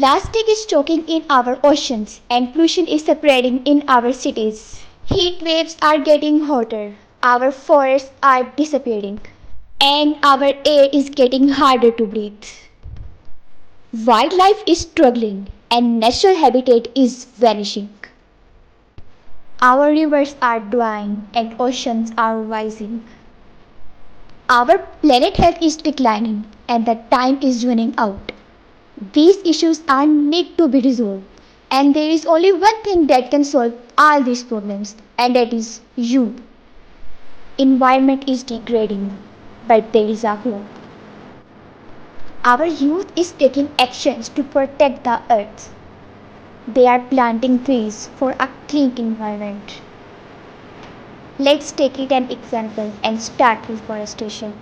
Plastic is choking in our oceans and pollution is spreading in our cities. Heat waves are getting hotter, our forests are disappearing, and our air is getting harder to breathe. Wildlife is struggling and natural habitat is vanishing. Our rivers are drying and oceans are rising. Our planet health is declining and the time is running out. These issues are need to be resolved, and there is only one thing that can solve all these problems, and that is you. Environment is degrading, but there is a hope. Our youth is taking actions to protect the earth. They are planting trees for a clean environment. Let's take it an example and start reforestation.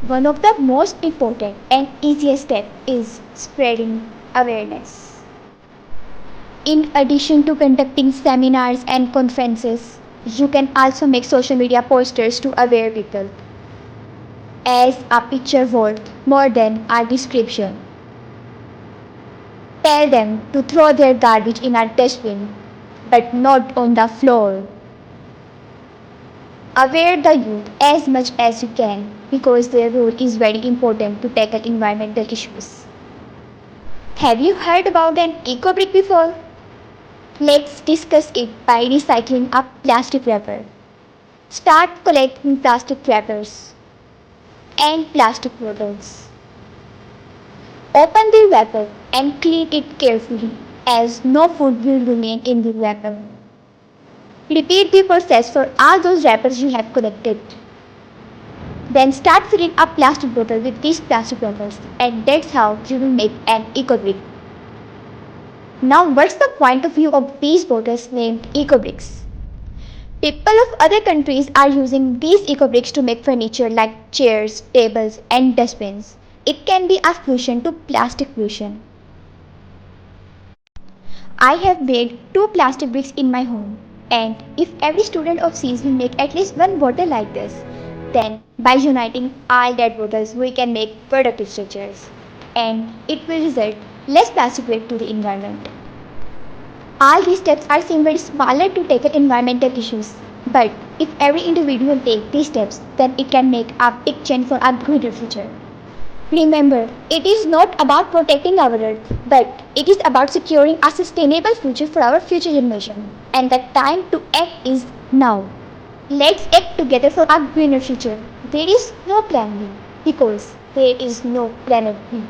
One of the most important and easiest steps is spreading awareness. In addition to conducting seminars and conferences, you can also make social media posters to aware people. As a picture worth more than a description. Tell them to throw their garbage in a dustbin, but not on the floor. Aware the youth as much as you can because their role is very important to tackle environmental issues. Have you heard about an eco-brick before? Let's discuss it by recycling a plastic wrapper. Start collecting plastic wrappers and plastic bottles. Open the wrapper and clean it carefully as no food will remain in the wrapper. Repeat the process for all those wrappers you have collected. Then start filling a plastic bottle with these plastic bottles, and that's how you will make an eco brick. Now what's the point of view of these bottles named eco bricks? People of other countries are using these eco bricks to make furniture like chairs, tables and dustbins. It can be a solution to plastic pollution. I have made 2 plastic bricks in my home, and if every student of SEAS will make at least one bottle like this, then by uniting all that bottles we can make productive structures, and it will result less plastic waste to the environment. All these steps are seem very smaller to tackle environmental issues, but if every individual take these steps, then it can make a big change for a greener future. Remember, it is not about protecting our earth, but it is about securing a sustainable future for our future generation. And the time to act is now. Let's act together for a greener future. There is no plan B because there is no planet B.